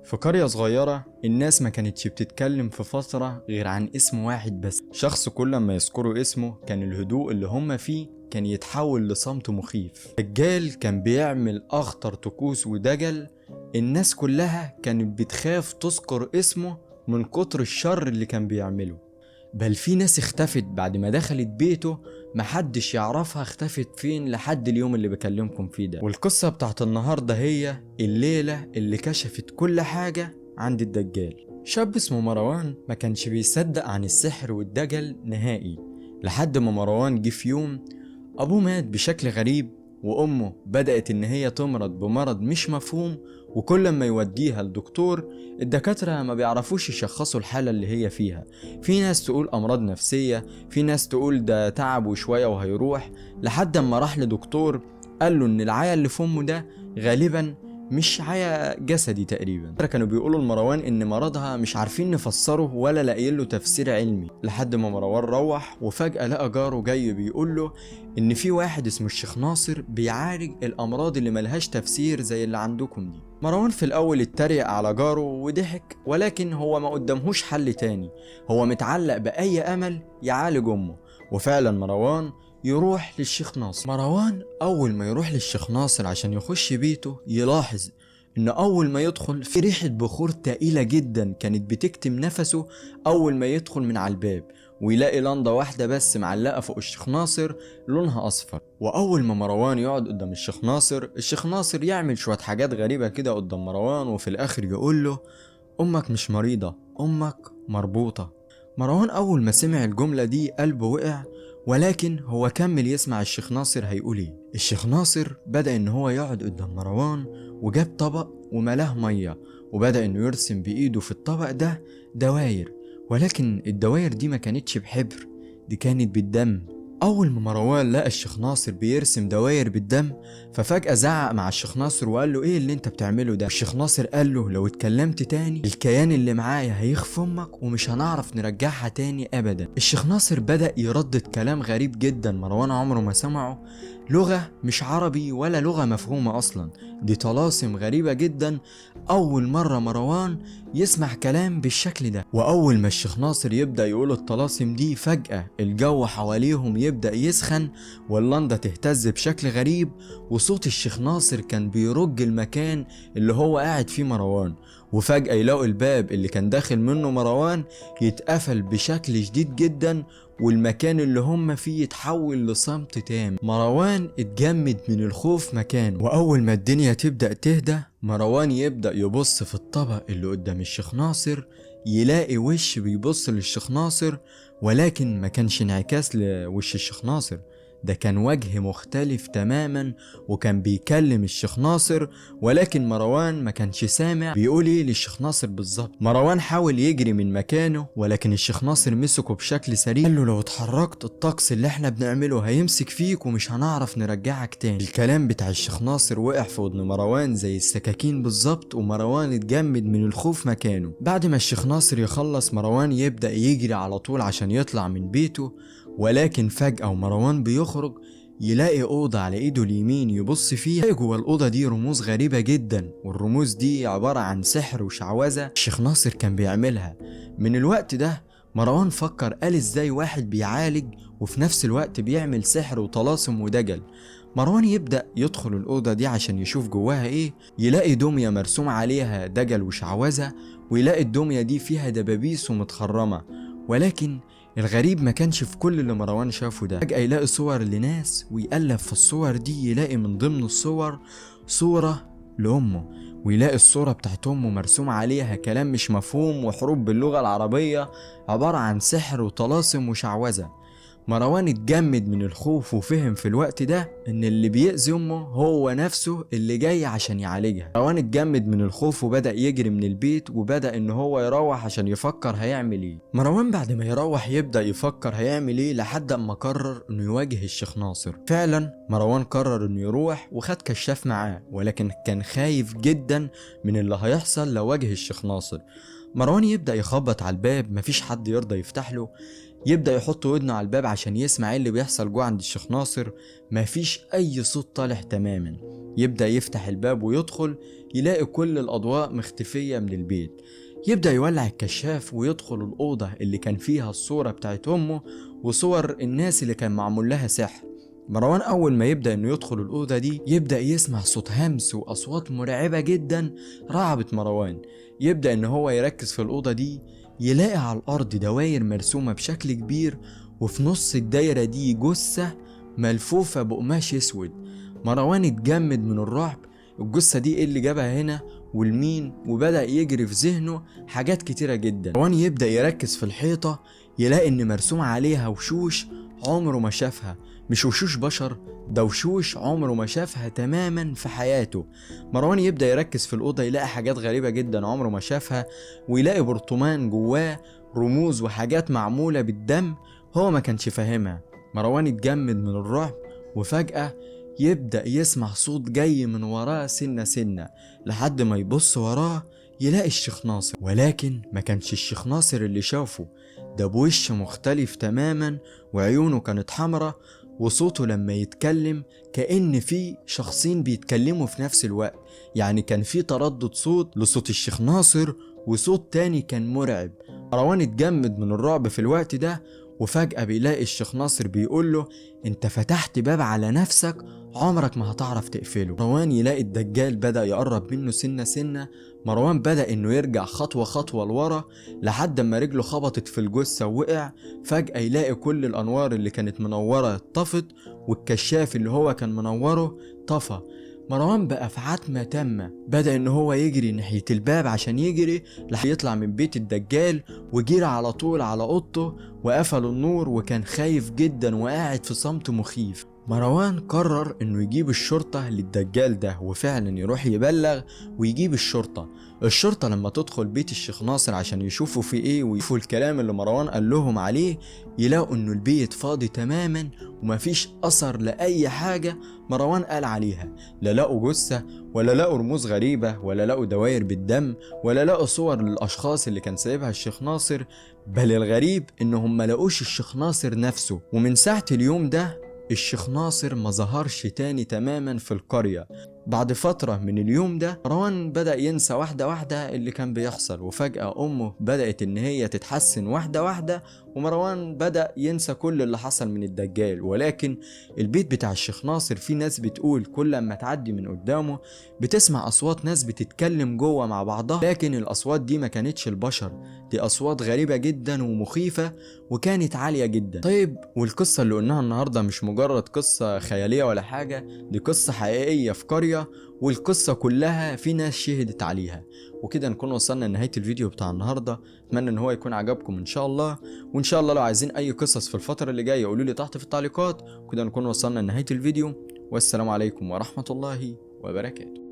في قرية صغيرة الناس ما كانتش بتتكلم في فترة غير عن اسم واحد بس. شخص كل ما يذكروا اسمه كان الهدوء اللي هم فيه كان يتحول لصمت مخيف. دجال كان بيعمل أخطر طقوس ودجل. الناس كلها كانت بتخاف تذكر اسمه من كتر الشر اللي كان بيعمله. بل في ناس اختفت بعد ما دخلت بيته، محدش يعرفها اختفت فين لحد اليوم اللي بكلمكم فيه ده. والقصة بتاعت النهاردة هي الليلة اللي كشفت كل حاجة عند الدجال. شاب اسمه مروان ما كانش بيصدق عن السحر والدجل نهائي، لحد ما مروان جه في يوم أبوه مات بشكل غريب، وأمه بدأت إن هي تمرض بمرض مش مفهوم، وكل ما يوديها الدكتور الدكاترة ما بيعرفوش يشخصوا الحالة اللي هي فيها. في ناس تقول أمراض نفسية، في ناس تقول ده تعب وشوية وهيروح، لحد ما راح لدكتور قال له إن العيا اللي في أمه ده غالبا مش عيا جسدي تقريبا. كانوا بيقولوا لمروان ان مرضها مش عارفين نفسره ولا لاقيين له تفسير علمي، لحد ما مروان روح وفجأة لقى جاره جاي بيقول له ان في واحد اسمه الشيخ ناصر بيعالج الامراض اللي ملهاش تفسير زي اللي عندكم دي. مروان في الاول اتريق على جاره وضحك، ولكن هو ما قدامهوش حل تاني، هو متعلق باي امل يعالج امه. وفعلا مروان يروح للشيخ ناصر. مروان أول ما يروح للشيخ ناصر عشان يخش بيته يلاحظ إن أول ما يدخل في ريحة بخور تقيلة جدا كانت بتكتم نفسه أول ما يدخل من على الباب، ويلاقي لنضة واحدة بس معلقة فوق الشيخ ناصر لونها أصفر. وأول ما مروان يقعد قدام الشيخ ناصر يعمل شوية حاجات غريبة كده قدام مروان، وفي الآخر يقول له أمك مش مريضة، أمك مربوطة. مروان أول ما سمع الجملة دي قلبه وقع، ولكن هو كمل يسمع الشيخ ناصر هيقول ايه. الشيخ ناصر بدأ ان هو يقعد قدام مروان وجاب طبق وملاه مية، وبدأ انه يرسم بإيده في الطبق ده دواير، ولكن الدواير دي ما كانتش بحبر، دي كانت بالدم. أول ما مروان لقى الشيخ ناصر بيرسم دواير بالدم ففجأة زعق مع الشيخ ناصر وقال له ايه اللي انت بتعمله ده. الشيخ ناصر قال له لو اتكلمت تاني الكيان اللي معايا هيخفي امك ومش هنعرف نرجعها تاني ابدا. الشيخ ناصر بدأ يردد كلام غريب جدا مروان عمره ما سمعه، لغة مش عربي ولا لغة مفهومة اصلا، دي طلاسم غريبة جدا. اول مرة مروان يسمع كلام بالشكل ده. واول ما الشيخ ناصر يبدأ يقول الطلاسم دي فجأة الجو حواليهم يبدأ يسخن واللندة تهتز بشكل غريب، وصوت الشيخ ناصر كان بيرج المكان اللي هو قاعد فيه مروان. وفجأة يلاقوا الباب اللي كان داخل منه مروان يتقفل بشكل شديد جدا، والمكان اللي هم فيه يتحول لصمت تام. مروان اتجمد من الخوف مكانه. وأول ما الدنيا تبدأ تهدى مروان يبدأ يبص في الطبق اللي قدام الشيخ ناصر، يلاقي وش بيبص للشيخ ناصر، ولكن ما كانش انعكاس لوش الشيخ ناصر، ده كان وجه مختلف تماما وكان بيكلم الشيخ ناصر، ولكن مروان ما كانش سامع بيقول ايه للشيخ ناصر بالظبط. مروان حاول يجري من مكانه ولكن الشيخ ناصر مسكه بشكل سريع، قال له لو اتحركت الطقس اللي احنا بنعمله هيمسك فيك ومش هنعرف نرجعك تاني. الكلام بتاع الشيخ ناصر وقع في ودن مروان زي السكاكين بالظبط، ومروان اتجمد من الخوف مكانه. بعد ما الشيخ ناصر يخلص مروان يبدأ يجري على طول عشان يطلع من بيته، ولكن فجأة ومروان بيخرج يلاقي أوضة على إيده اليمين يبص فيها، جوه الأوضة دي رموز غريبة جدا، والرموز دي عبارة عن سحر وشعوذة الشيخ ناصر كان بيعملها. من الوقت ده مروان فكر قال ازاي واحد بيعالج وفي نفس الوقت بيعمل سحر وطلاسم ودجل. مروان يبدأ يدخل الأوضة دي عشان يشوف جواها ايه، يلاقي دمية مرسوم عليها دجل وشعوذة، ويلاقي الدمية دي فيها دبابيس ومتخرمة. ولكن الغريب ما كانش في كل اللي مروان شافه ده، فجأة يلاقي صور لناس ويقلب في الصور دي يلاقي من ضمن الصور صورة لأمه، ويلاقي الصورة بتاعت أمه مرسوم عليها كلام مش مفهوم وحروف باللغة العربية عبارة عن سحر وطلاسم وشعوذة. مروان اتجمد من الخوف وفهم في الوقت ده ان اللي بيأذي امه هو نفسه اللي جاي عشان يعالجها. مروان اتجمد من الخوف وبدأ يجري من البيت، وبدأ ان هو يروح عشان يفكر هيعمل ايه. مروان بعد ما يروح يبدأ يفكر هيعمل ايه لحد اما قرر انه يواجه الشيخ ناصر. فعلا مروان قرر انه يروح وخد كشاف معاه، ولكن كان خايف جدا من اللي هيحصل لو واجه الشيخ ناصر. مروان يبدأ يخبط على الباب، مفيش حد يرضى يفتح له. يبدأ يحط ودنه على الباب عشان يسمع ايه اللي بيحصل جوه عند الشيخ ناصر، مفيش أي صوت طالع تماما. يبدأ يفتح الباب ويدخل، يلاقي كل الأضواء مختفية من البيت. يبدأ يولع الكشاف ويدخل الأوضة اللي كان فيها الصورة بتاعت أمه وصور الناس اللي كان معمول لها سحر. مروان أول ما يبدأ إنه يدخل الأوضة دي، يبدأ يسمع صوت همس وأصوات مرعبة جدا رعبت مروان. يبدأ إن هو يركز في الأوضة دي، يلاقي على الأرض دواير مرسومة بشكل كبير، وفي نص الدايرة دي جثة ملفوفة بقماش أسود. مروان اتجمد من الرعب، الجثة دي ايه اللي جابها هنا والمين، وبدأ يجري في ذهنه حاجات كتيرة جدا. مروان يبدأ يركز في الحيطة، يلاقي إن مرسوم عليها وشوش عمره ما شافها، مش وشوش بشر، ده وشوش عمره ما شافها تماما في حياته. مروان يبدأ يركز في الأوضة، يلاقي حاجات غريبة جدا عمره ما شافها، ويلاقي برطمان جواه رموز وحاجات معمولة بالدم هو ما كانش فاهمها. مروان اتجمد من الرعب، وفجأة يبدأ يسمع صوت جاي من وراه سنة سنة، لحد ما يبص وراه يلاقي الشيخ ناصر. ولكن ما كانش الشيخ ناصر اللي شافه، ده بوش مختلف تماما، وعيونه كانت حمرة، وصوته لما يتكلم كأن في شخصين بيتكلموا في نفس الوقت. يعني كان في تردد صوت لصوت الشيخ ناصر وصوت تاني كان مرعب. مروان اتجمد من الرعب في الوقت ده، وفجأة بيلاقي الشيخ ناصر بيقول له انت فتحت باب على نفسك عمرك ما هتعرف تقفله. مروان يلاقي الدجال بدأ يقرب منه سنة سنة. مروان بدأ انه يرجع خطوة خطوة لورا لحد ما رجله خبطت في الجثة ووقع. فجأة يلاقي كل الأنوار اللي كانت منورة طفت، والكشاف اللي هو كان منوره طفى. مروان بقى في عتمة تامة، بدأ ان هو يجري ناحية الباب عشان يجري لحد يطلع من بيت الدجال، وجري على طول على اوضته وقفل النور، وكان خايف جدا وقاعد في صمت مخيف. مروان قرر انه يجيب الشرطة للدجال ده، وفعلا يروح يبلغ ويجيب الشرطة. الشرطة لما تدخل بيت الشيخ ناصر عشان يشوفوا فيه ايه ويشوفوا الكلام اللي مروان قال لهم عليه، يلاقوا انه البيت فاضي تماما ومفيش اثر لاي حاجة مروان قال عليها. لا لقوا جثة، ولا لقوا رموز غريبة، ولا لقوا دواير بالدم، ولا لقوا صور للاشخاص اللي كان سايبها الشيخ ناصر. بل الغريب انهم ما لقوش الشيخ ناصر نفسه. ومن ساعة اليوم ده الشيخ ناصر ما ظهرش تاني تماما في القرية. بعد فترة من اليوم ده مروان بدأ ينسى واحدة واحدة اللي كان بيحصل، وفجأة أمه بدأت إن هي تتحسن واحدة واحدة، ومروان بدأ ينسى كل اللي حصل من الدجال. ولكن البيت بتاع الشيخ ناصر فيه ناس بتقول كل ما تعدي من قدامه بتسمع أصوات ناس بتتكلم جوه مع بعضها، لكن الأصوات دي ما كانتش البشر، دي أصوات غريبة جدا ومخيفة وكانت عالية جدا. طيب، والقصة اللي قلناها النهاردة مش مجرد قصة خيالية ولا حاجة، دي قصة حقيقية في قرية، والقصة كلها في ناس شهدت عليها. وكده نكون وصلنا لنهاية الفيديو بتاع النهاردة. اتمنى ان هو يكون عجبكم ان شاء الله، وان شاء الله لو عايزين اي قصص في الفترة اللي جاية قولوا لي تحت في التعليقات. وكده نكون وصلنا لنهاية الفيديو، والسلام عليكم ورحمة الله وبركاته.